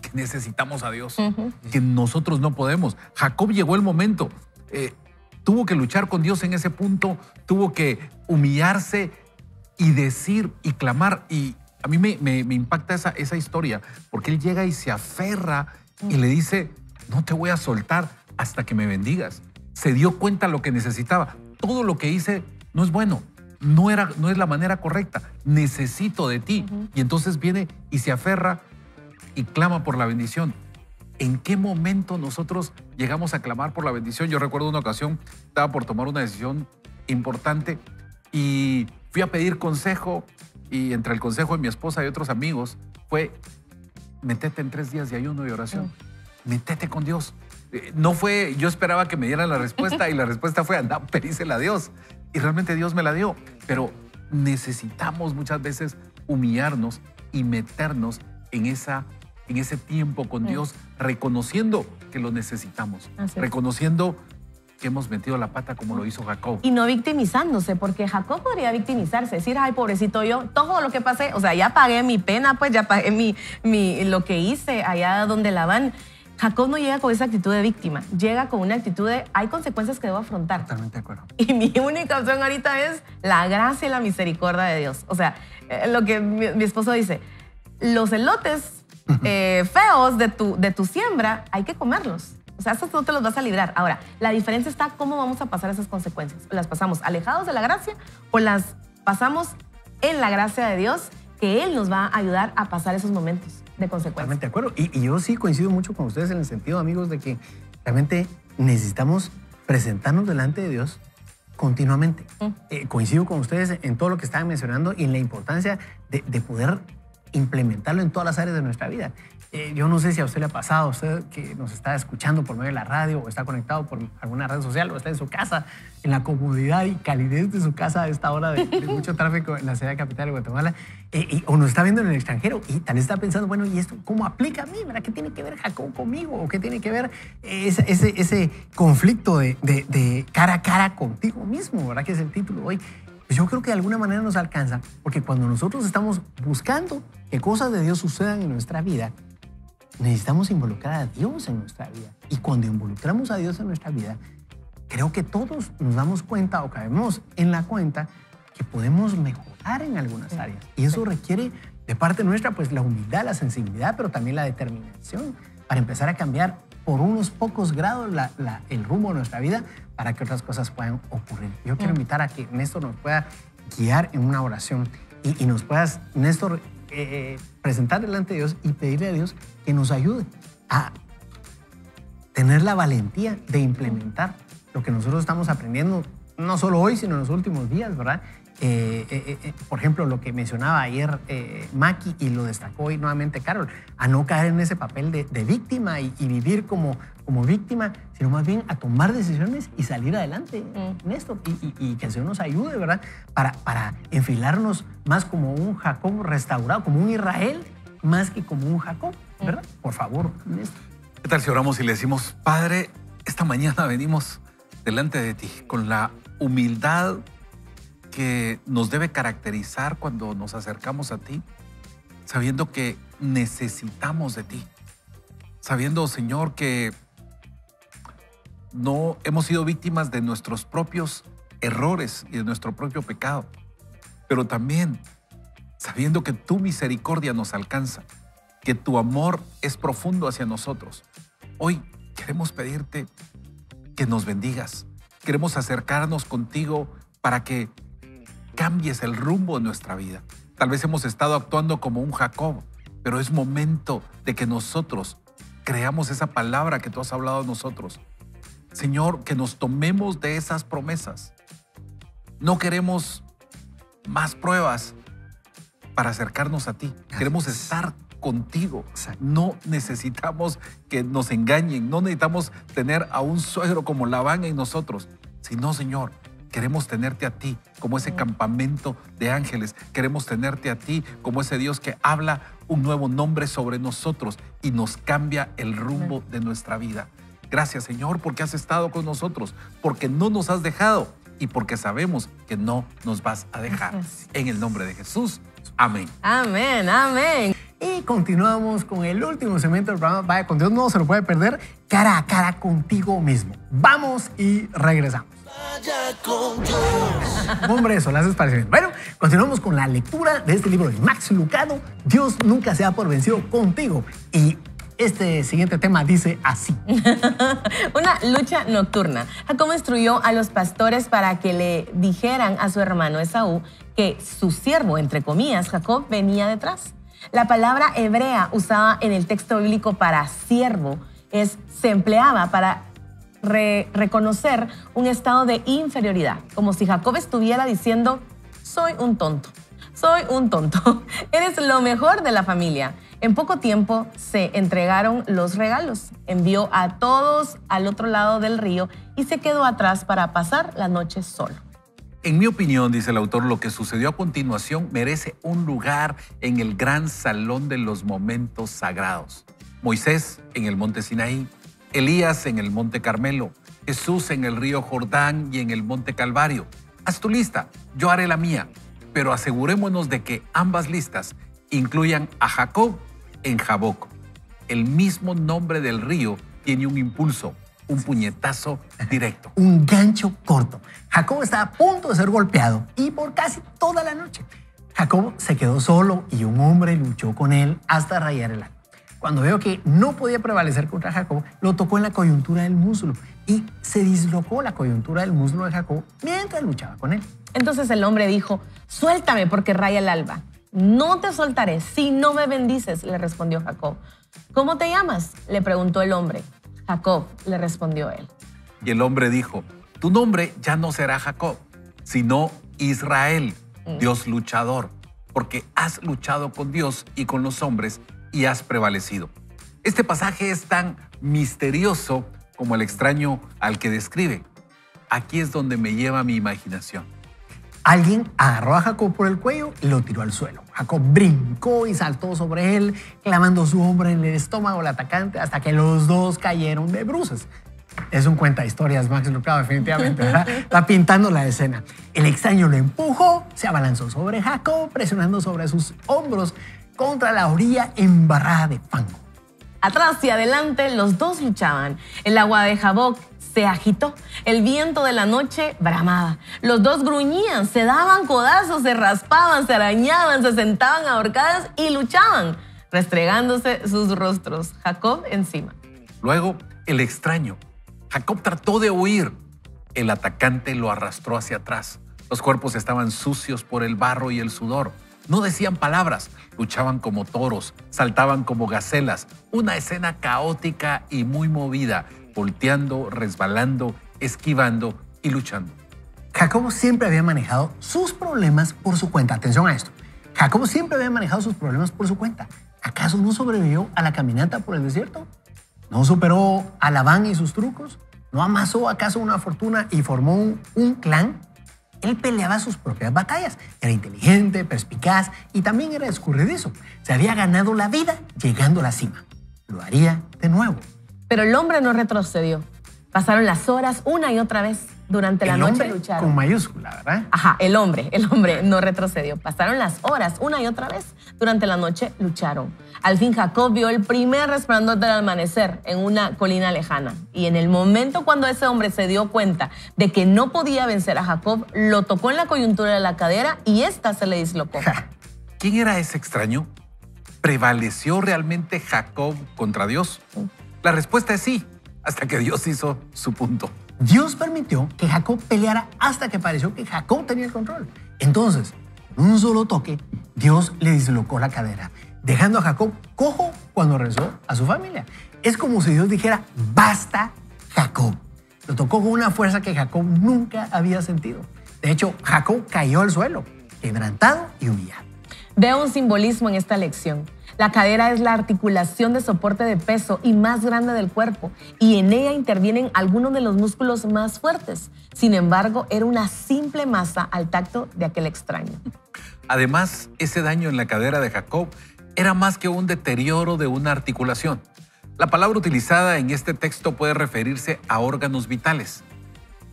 que necesitamos a Dios, que nosotros no podemos. Jacob llegó el momento, tuvo que luchar con Dios en ese punto, tuvo que humillarse y decir y clamar. Y a mí me impacta esa historia, porque él llega y se aferra y le dice, no te voy a soltar hasta que me bendigas. Se dio cuenta lo que necesitaba. Todo lo que hice no es bueno, no es la manera correcta. Necesito de ti. Y entonces viene y se aferra y clama por la bendición. ¿En qué momento nosotros llegamos a clamar por la bendición? Yo recuerdo una ocasión, estaba por tomar una decisión importante y fui a pedir consejo, y entre el consejo de mi esposa y otros amigos fue, métete en 3 días de ayuno y oración. Métete con Dios. No fue, yo esperaba que me dieran la respuesta y la respuesta fue, anda, pedísela a Dios. Y realmente Dios me la dio. Pero necesitamos muchas veces humillarnos y meternos en ese tiempo con Dios, reconociendo que lo necesitamos, reconociendo que hemos metido la pata como lo hizo Jacob. Y no victimizándose, porque Jacob podría victimizarse, decir, ay, pobrecito yo, todo lo que pasé, o sea, ya pagué mi pena, pues ya pagué lo que hice allá donde Labán. Jacob no llega con esa actitud de víctima, llega con una actitud de, hay consecuencias que debo afrontar. Totalmente de acuerdo. Y mi única opción ahorita es la gracia y la misericordia de Dios. O sea, lo que mi esposo dice, los elotes feos de tu siembra, hay que comerlos. O sea, esos no te los vas a librar. Ahora, la diferencia está cómo vamos a pasar esas consecuencias. ¿Las pasamos alejados de la gracia o las pasamos en la gracia de Dios, que Él nos va a ayudar a pasar esos momentos de consecuencias? Totalmente de acuerdo. Y yo sí coincido mucho con ustedes en el sentido, amigos, de que realmente necesitamos presentarnos delante de Dios continuamente. Coincido con ustedes en todo lo que estaban mencionando y en la importancia de poder implementarlo en todas las áreas de nuestra vida. Yo no sé si a usted le ha pasado, usted que nos está escuchando por medio de la radio o está conectado por alguna red social o está en su casa, en la comodidad y calidez de su casa a esta hora de mucho tráfico en la ciudad capital de Guatemala, o nos está viendo en el extranjero y tal vez está pensando, bueno, ¿y esto cómo aplica a mí? ¿Verdad? ¿Qué tiene que ver Jacob conmigo? ¿O qué tiene que ver ese conflicto de cara a cara contigo mismo? ¿Verdad? Que es el título hoy. Pues yo creo que de alguna manera nos alcanza, porque cuando nosotros estamos buscando que cosas de Dios sucedan en nuestra vida, necesitamos involucrar a Dios en nuestra vida. Y cuando involucramos a Dios en nuestra vida, creo que todos nos damos cuenta o caemos en la cuenta que podemos mejorar en algunas áreas. Y eso requiere de parte nuestra pues la humildad, la sensibilidad, pero también la determinación para empezar a cambiar por unos pocos grados el rumbo de nuestra vida para que otras cosas puedan ocurrir. Yo quiero invitar a que Néstor nos pueda guiar en una oración y nos puedas, Néstor, presentar delante de Dios y pedirle a Dios que nos ayude a tener la valentía de implementar lo que nosotros estamos aprendiendo, no solo hoy, sino en los últimos días, ¿verdad? Por ejemplo, lo que mencionaba ayer Maki y lo destacó hoy nuevamente Carol, a no caer en ese papel de víctima y vivir como víctima, sino más bien a tomar decisiones y salir adelante en esto y que el Señor nos ayude, ¿verdad? Para enfilarnos más como un Jacob restaurado, como un Israel, más que como un Jacob, ¿verdad? Por favor, Néstor. ¿Qué tal si oramos y le decimos, Padre, esta mañana venimos delante de ti con la humildad que nos debe caracterizar cuando nos acercamos a ti, sabiendo que necesitamos de ti, sabiendo, Señor, que no hemos sido víctimas de nuestros propios errores y de nuestro propio pecado, pero también sabiendo que tu misericordia nos alcanza, que tu amor es profundo hacia nosotros. Hoy queremos pedirte que nos bendigas, queremos acercarnos contigo para que cambies el rumbo de nuestra vida. Tal vez hemos estado actuando como un Jacob, pero es momento de que nosotros creamos esa palabra que tú has hablado a nosotros. Señor, que nos tomemos de esas promesas. No queremos más pruebas para acercarnos a ti. Queremos estar contigo. No necesitamos que nos engañen, no necesitamos tener a un suegro como Labán en nosotros, sino, Señor, queremos tenerte a ti como ese campamento de ángeles. Queremos tenerte a ti como ese Dios que habla un nuevo nombre sobre nosotros y nos cambia el rumbo de nuestra vida. Gracias, Señor, porque has estado con nosotros, porque no nos has dejado y porque sabemos que no nos vas a dejar. En el nombre de Jesús. Amén. Amén, amén. Y continuamos con el último segmento del programa. Vaya con Dios, no se lo puede perder. Cara a cara contigo mismo. Vamos y regresamos. Vaya con Dios. Hombre, eso, las haces parecer bien. Bueno, continuamos con la lectura de este libro de Max Lucado. Dios nunca se da por vencido contigo. Y este siguiente tema dice así. Una lucha nocturna. Jacob instruyó a los pastores para que le dijeran a su hermano Esaú que su siervo, entre comillas, Jacob, venía detrás. La palabra hebrea usada en el texto bíblico para siervo se empleaba para reconocer un estado de inferioridad, como si Jacob estuviera diciendo, soy un tonto, eres lo mejor de la familia. En poco tiempo se entregaron los regalos, envió a todos al otro lado del río y se quedó atrás para pasar la noche solo. En mi opinión, dice el autor, lo que sucedió a continuación merece un lugar en el gran salón de los momentos sagrados. Moisés en el monte Sinaí, Elías en el monte Carmelo, Jesús en el río Jordán y en el monte Calvario. Haz tu lista, yo haré la mía, pero asegurémonos de que ambas listas incluyan a Jacob en Jaboc. El mismo nombre del río tiene un impulso, un puñetazo directo. Un gancho corto. Jacob estaba a punto de ser golpeado y por casi toda la noche. Jacob se quedó solo y un hombre luchó con él hasta rayar el alma. Cuando vio que no podía prevalecer contra Jacob, lo tocó en la coyuntura del muslo y se dislocó la coyuntura del muslo de Jacob mientras luchaba con él. Entonces el hombre dijo, suéltame porque raya el alba. No te soltaré si no me bendices, le respondió Jacob. ¿Cómo te llamas?, le preguntó el hombre. Jacob, le respondió él. Y el hombre dijo, tu nombre ya no será Jacob, sino Israel, Dios luchador, porque has luchado con Dios y con los hombres y has prevalecido. Este pasaje es tan misterioso como el extraño al que describe. Aquí es donde me lleva mi imaginación. Alguien agarró a Jacob por el cuello y lo tiró al suelo. Jacob brincó y saltó sobre él, clavando su hombro en el estómago del atacante hasta que los dos cayeron de bruces. Es un cuenta historias, Max Lucado, definitivamente, ¿verdad? Está pintando la escena. El extraño lo empujó, se abalanzó sobre Jacob, presionando sobre sus hombros contra la orilla embarrada de fango. Atrás y adelante los dos luchaban. El agua de Jaboc se agitó. El viento de la noche bramaba. Los dos gruñían, se daban codazos, se raspaban, se arañaban, se sentaban ahorcadas y luchaban, restregándose sus rostros, Jacob encima. Luego, el extraño. Jacob trató de huir. El atacante lo arrastró hacia atrás. Los cuerpos estaban sucios por el barro y el sudor. No decían palabras, luchaban como toros, saltaban como gacelas. Una escena caótica y muy movida, volteando, resbalando, esquivando y luchando. Jacob siempre había manejado sus problemas por su cuenta. Atención a esto. Jacob siempre había manejado sus problemas por su cuenta. ¿Acaso no sobrevivió a la caminata por el desierto? ¿No superó a Labán y sus trucos? ¿No amasó acaso una fortuna y formó un clan? Él peleaba sus propias batallas. Era inteligente, perspicaz y también era escurridizo. Se había ganado la vida llegando a la cima. Lo haría de nuevo. Pero el hombre no retrocedió. Pasaron las horas una y otra vez. Durante la noche lucharon. Con mayúscula, ¿verdad? Ajá, el hombre no retrocedió. Pasaron las horas una y otra vez. Durante la noche lucharon. Al fin Jacob vio el primer resplandor del amanecer en una colina lejana. Y en el momento cuando ese hombre se dio cuenta de que no podía vencer a Jacob, lo tocó en la coyuntura de la cadera y ésta se le dislocó. ¿Quién era ese extraño? ¿Prevaleció realmente Jacob contra Dios? La respuesta es sí, hasta que Dios hizo su punto. Dios permitió que Jacob peleara hasta que pareció que Jacob tenía el control. Entonces, con un solo toque, Dios le dislocó la cadera, dejando a Jacob cojo cuando regresó a su familia. Es como si Dios dijera, basta, Jacob. Lo tocó con una fuerza que Jacob nunca había sentido. De hecho, Jacob cayó al suelo, quebrantado y humillado. Veo un simbolismo en esta lección. La cadera es la articulación de soporte de peso y más grande del cuerpo, y en ella intervienen algunos de los músculos más fuertes. Sin embargo, era una simple masa al tacto de aquel extraño. Además, ese daño en la cadera de Jacob era más que un deterioro de una articulación. La palabra utilizada en este texto puede referirse a órganos vitales.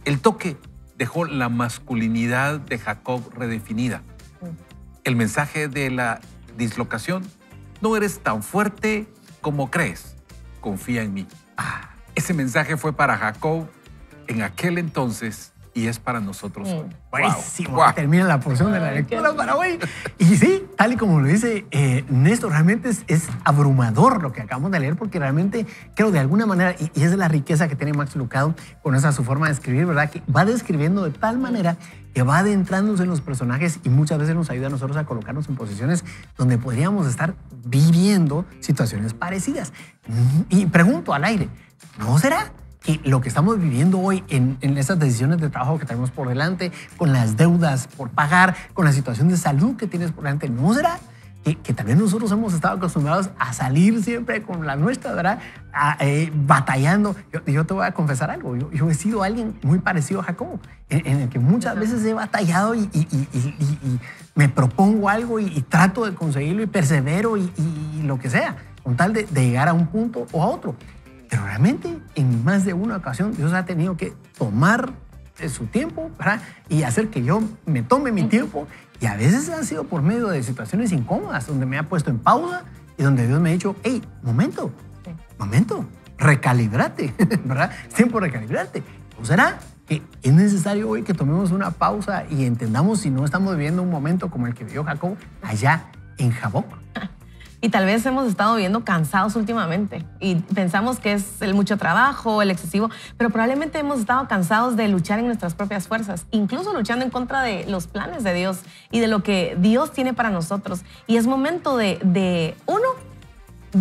El toque dejó la masculinidad de Jacob redefinida. el mensaje de la dislocación: no eres tan fuerte como crees, confía en mí. Ese mensaje fue para Jacob en aquel entonces y es para nosotros hoy. Buenísimo. Wow. Termina la porción de la lectura para hoy. Y sí, tal y como lo dice Néstor, realmente es abrumador lo que acabamos de leer, porque realmente creo de alguna manera, y es de la riqueza que tiene Max Lucado con esa su forma de escribir, ¿verdad? Que va describiendo de tal manera que va adentrándose en los personajes y muchas veces nos ayuda a nosotros a colocarnos en posiciones donde podríamos estar viviendo situaciones parecidas. Y pregunto al aire, ¿no será que lo que estamos viviendo hoy en esas decisiones de trabajo que tenemos por delante, con las deudas por pagar, con la situación de salud que tienes por delante, ¿no será que tal vez nosotros hemos estado acostumbrados a salir siempre con la nuestra, ¿verdad? Batallando. Yo te voy a confesar algo. Yo he sido alguien muy parecido a Jacob, en el que muchas veces he batallado y me propongo algo y trato de conseguirlo y persevero y lo que sea, con tal de llegar a un punto o a otro. Pero realmente en más de una ocasión Dios ha tenido que tomar su tiempo, ¿verdad? Y hacer que yo me tome mi tiempo. Y a veces ha sido por medio de situaciones incómodas, donde me ha puesto en pausa y donde Dios me ha dicho, hey, momento, recalibrate, ¿verdad? Es tiempo de recalibrarte. ¿O será que es necesario hoy que tomemos una pausa y entendamos si no estamos viviendo un momento como el que vivió Jacob allá en Jaboc? Y tal vez hemos estado viviendo cansados últimamente y pensamos que es el mucho trabajo, el excesivo, pero probablemente hemos estado cansados de luchar en nuestras propias fuerzas, incluso luchando en contra de los planes de Dios y de lo que Dios tiene para nosotros. Y es momento de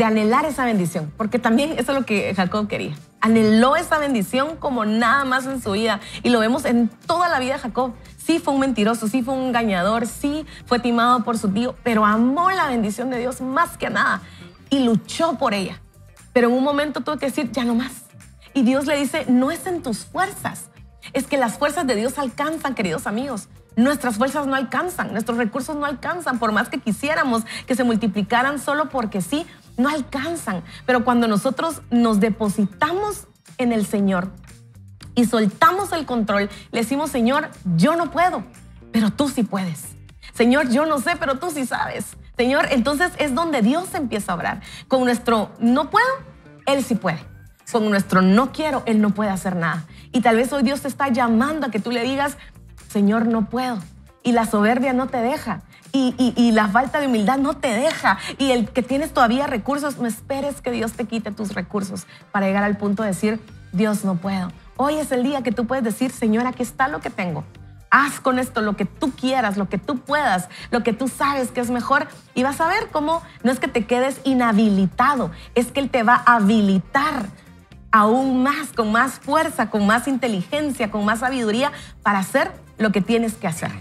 anhelar esa bendición, porque también eso es lo que Jacob quería. Anheló esa bendición como nada más en su vida y lo vemos en toda la vida de Jacob. Sí fue un mentiroso, sí fue un engañador, sí fue timado por su tío, pero amó la bendición de Dios más que nada y luchó por ella. Pero en un momento tuvo que decir, ya no más. Y Dios le dice, no es en tus fuerzas. Es que las fuerzas de Dios alcanzan, queridos amigos. Nuestras fuerzas no alcanzan, nuestros recursos no alcanzan, por más que quisiéramos que se multiplicaran solo porque sí, no alcanzan. Pero cuando nosotros nos depositamos en el Señor y soltamos el control, le decimos, Señor, yo no puedo, pero tú sí puedes. Señor, yo no sé, pero tú sí sabes. Señor, entonces es donde Dios empieza a obrar. Con nuestro no puedo, Él sí puede. Con nuestro no quiero, Él no puede hacer nada. Y tal vez hoy Dios te está llamando a que tú le digas, Señor, no puedo. Y la soberbia no te deja. Y la falta de humildad no te deja. Y el que tienes todavía recursos, no esperes que Dios te quite tus recursos para llegar al punto de decir, Dios, no puedo. Hoy es el día que tú puedes decir, Señor, aquí está lo que tengo. Haz con esto lo que tú quieras, lo que tú puedas, lo que tú sabes que es mejor. Y vas a ver cómo no es que te quedes inhabilitado, es que Él te va a habilitar aún más, con más fuerza, con más inteligencia, con más sabiduría para hacer lo que tienes que hacer.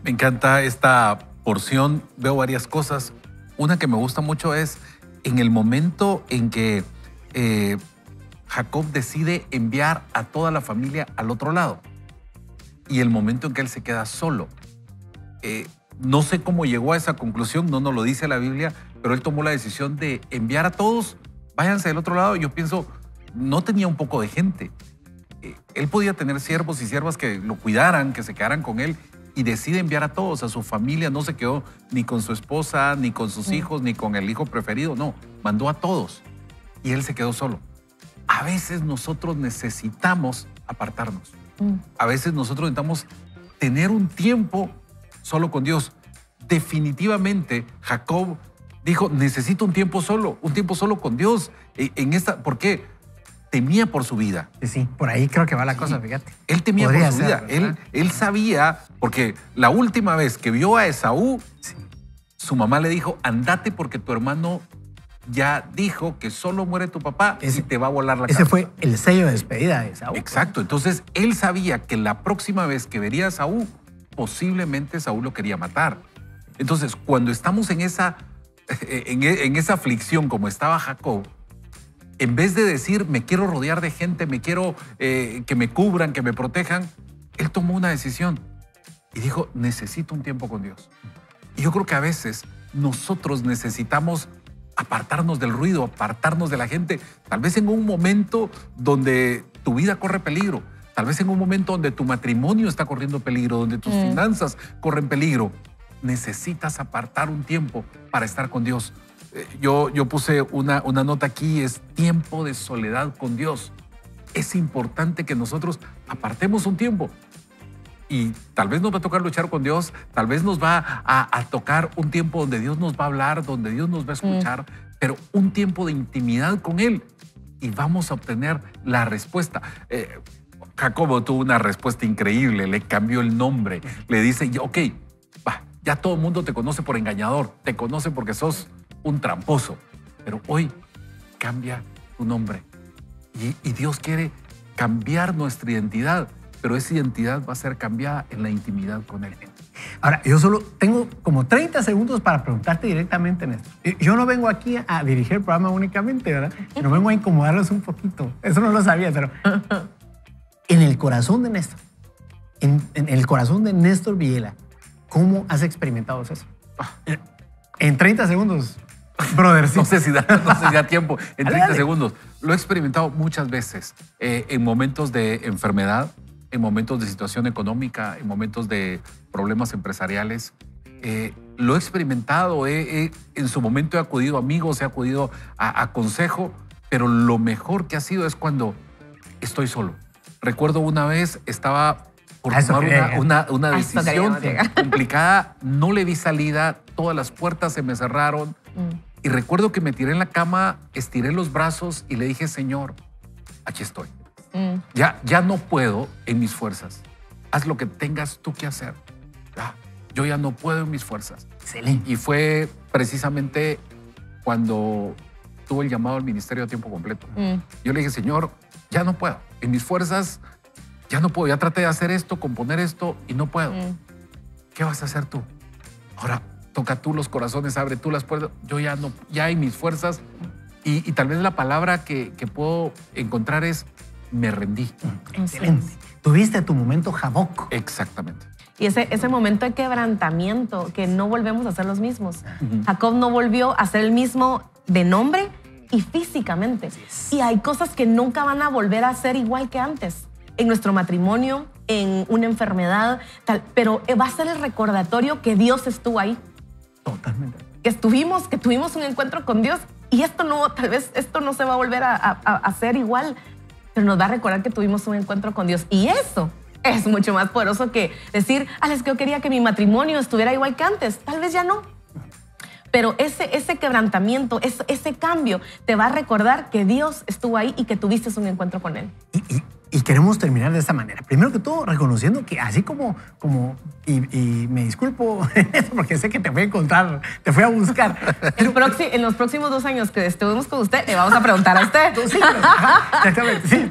Me encanta esta porción, veo varias cosas. Una que me gusta mucho es en el momento en que Jacob decide enviar a toda la familia al otro lado y el momento en que él se queda solo. No sé cómo llegó a esa conclusión, no nos lo dice la Biblia, pero él tomó la decisión de enviar a todos, váyanse del otro lado. Yo pienso, no tenía un poco de gente. Él podía tener siervos y siervas que lo cuidaran, que se quedaran con él, y decide enviar a todos, a su familia. No se quedó ni con su esposa, ni con sus hijos, ni con el hijo preferido. No, mandó a todos y él se quedó solo. A veces nosotros necesitamos apartarnos. A veces nosotros necesitamos tener un tiempo solo con Dios. Definitivamente Jacob dijo, necesito un tiempo solo con Dios. ¿Por qué? Temía por su vida. Sí, por ahí creo que va la cosa, fíjate. Él temía Podría por su ser, vida. Él sabía, porque la última vez que vio a Esaú, su mamá le dijo, andate porque tu hermano ya dijo que solo muere tu papá y te va a volar la cabeza. Ese fue el sello de despedida de Esaú. Exacto. Entonces, él sabía que la próxima vez que vería a Esaú, posiblemente Esaú lo quería matar. Entonces, cuando estamos en esa aflicción como estaba Jacob, en vez de decir, me quiero rodear de gente, me quiero que me cubran, que me protejan, él tomó una decisión y dijo, necesito un tiempo con Dios. Y yo creo que a veces nosotros necesitamos apartarnos del ruido, apartarnos de la gente, tal vez en un momento donde tu vida corre peligro, tal vez en un momento donde tu matrimonio está corriendo peligro, donde tus finanzas corren peligro. necesitas apartar un tiempo para estar con Dios. Yo puse una nota aquí, es tiempo de soledad con Dios. Es importante que nosotros apartemos un tiempo. Y tal vez nos va a tocar luchar con Dios, tal vez nos va a tocar un tiempo donde Dios nos va a hablar, donde Dios nos va a escuchar, pero un tiempo de intimidad con Él y vamos a obtener la respuesta. Jacobo tuvo una respuesta increíble, le cambió el nombre, le dice, ok, va, ya todo el mundo te conoce por engañador, te conoce porque sos un tramposo, pero hoy cambia tu nombre. Y Dios quiere cambiar nuestra identidad, pero esa identidad va a ser cambiada en la intimidad con Él. Ahora, yo solo tengo como 30 segundos para preguntarte directamente, Néstor. Yo no vengo aquí a dirigir el programa únicamente, ¿verdad? No vengo a incomodarlos un poquito. Eso no lo sabía, pero en el corazón de Néstor, en el corazón de Néstor Villela, ¿cómo has experimentado eso? En 30 segundos, brother. No sé si da tiempo. En 30 segundos. Lo he experimentado muchas veces. En momentos de enfermedad, en momentos de situación económica, en momentos de problemas empresariales. Lo he experimentado. En su momento he acudido a amigos, he acudido a consejo, pero lo mejor que ha sido es cuando estoy solo. Recuerdo una vez, estaba por tomar una decisión complicada, no le vi salida, todas las puertas se me cerraron. Y recuerdo que me tiré en la cama, estiré los brazos y le dije, Señor, aquí estoy. Ya no puedo en mis fuerzas. Haz lo que tengas tú que hacer. Yo ya no puedo en mis fuerzas. Excelente. Y fue precisamente cuando tuve el llamado al ministerio a tiempo completo. Yo le dije, Señor, ya no puedo. En mis fuerzas ya no puedo. Ya traté de hacer esto, componer esto y no puedo. ¿Qué vas a hacer tú? Ahora, toca tú los corazones, abre tú las puertas. Yo ya no, ya en mis fuerzas. Y tal vez la palabra que puedo encontrar es me rendí. Excelente. Tuviste tu momento Jaboc. Exactamente. Y ese momento de quebrantamiento, que no volvemos a ser los mismos. Jacob no volvió a ser el mismo de nombre y físicamente. Y hay cosas que nunca van a volver a ser igual que antes. En nuestro matrimonio, en una enfermedad, tal, pero va a ser el recordatorio que Dios estuvo ahí. Totalmente. Que tuvimos un encuentro con Dios y tal vez esto no se va a volver a hacer igual, pero nos va a recordar que tuvimos un encuentro con Dios. Y eso es mucho más poderoso que decir, es que yo quería que mi matrimonio estuviera igual que antes. Tal vez ya no. Pero ese quebrantamiento, ese cambio, te va a recordar que Dios estuvo ahí y que tuviste un encuentro con Él. Y queremos terminar de esta manera. Primero que todo, reconociendo que así como y me disculpo porque sé que te voy a encontrar, te fui a buscar. En los próximos 2 años que estuvimos con usted, le vamos a preguntar a usted. Sí,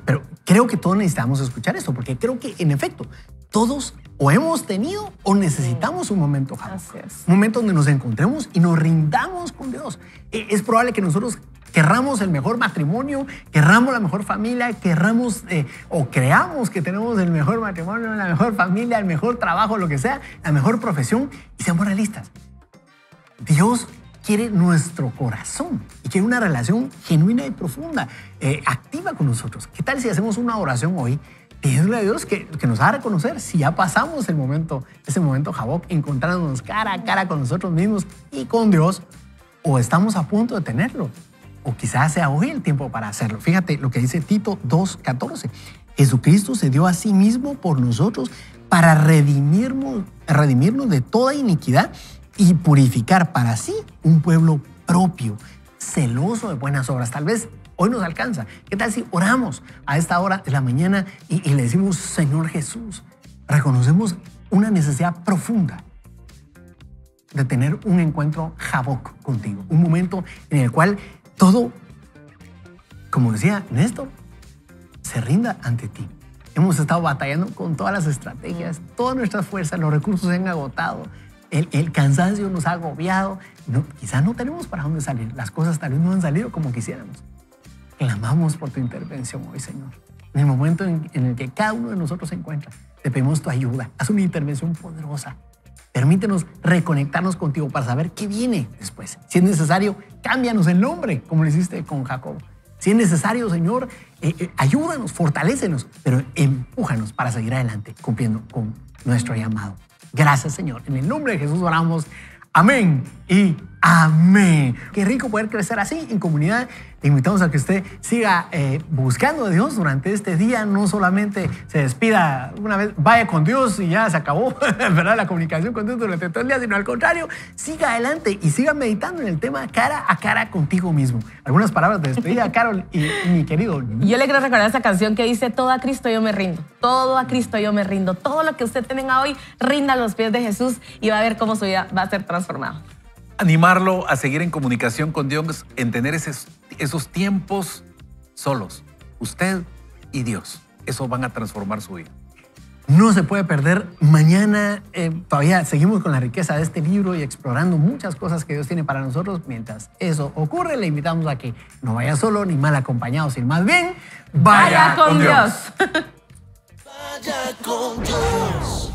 pero creo que todos necesitamos escuchar esto, porque creo que, en efecto, todos o hemos tenido o necesitamos un momento Jaboc. Un momento donde nos encontremos y nos rindamos con Dios. Es probable que nosotros querramos el mejor matrimonio, querramos la mejor familia, querramos o creamos que tenemos el mejor matrimonio, la mejor familia, el mejor trabajo, lo que sea, la mejor profesión, y seamos realistas. Dios quiere nuestro corazón y quiere una relación genuina y profunda, activa con nosotros. ¿Qué tal si hacemos una oración hoy pidiéndole a Dios que nos haga reconocer si ya pasamos ese momento Jaboc, encontrándonos cara a cara con nosotros mismos y con Dios, o estamos a punto de tenerlo? O quizás sea hoy el tiempo para hacerlo. Fíjate lo que dice Tito 2:14. Jesucristo se dio a sí mismo por nosotros para redimirnos de toda iniquidad y purificar para sí un pueblo propio, celoso de buenas obras. Tal vez hoy nos alcanza. ¿Qué tal si oramos a esta hora de la mañana y le decimos, Señor Jesús, reconocemos una necesidad profunda de tener un encuentro Jaboc contigo? Un momento en el cual todo, como decía Néstor, se rinda ante ti. Hemos estado batallando con todas las estrategias, todas nuestras fuerzas, los recursos se han agotado, el cansancio nos ha agobiado. Quizás no tenemos para dónde salir, las cosas tal vez no han salido como quisiéramos. Clamamos por tu intervención hoy, Señor. En el momento en el que cada uno de nosotros se encuentra, te pedimos tu ayuda. Haz una intervención poderosa. Permítenos reconectarnos contigo para saber qué viene después. Si es necesario, cámbianos el nombre, como lo hiciste con Jacob. Si es necesario, Señor, ayúdanos, fortalécenos, pero empújanos para seguir adelante, cumpliendo con nuestro llamado. Gracias, Señor. En el nombre de Jesús oramos. Amén y amén. Qué rico poder crecer así en comunidad. Te invitamos a que usted siga buscando a Dios durante este día. No solamente se despida una vez, vaya con Dios y ya se acabó, ¿verdad? La comunicación con Dios durante todo el día, sino al contrario, siga adelante y siga meditando en el tema cara a cara contigo mismo. Algunas palabras de despedida, Carol y mi querido. Yo le quiero recordar esa canción que dice: todo a Cristo yo me rindo, todo a Cristo yo me rindo. Todo lo que usted tenga hoy, rinda a los pies de Jesús y va a ver cómo su vida va a ser transformada. Animarlo a seguir en comunicación con Dios, en tener esos tiempos solos, usted y Dios. Eso van a transformar su vida. No se puede perder. Mañana todavía seguimos con la riqueza de este libro y explorando muchas cosas que Dios tiene para nosotros. Mientras eso ocurre, le invitamos a que no vaya solo ni mal acompañado, sino más bien Vaya con Dios. Vaya con Dios.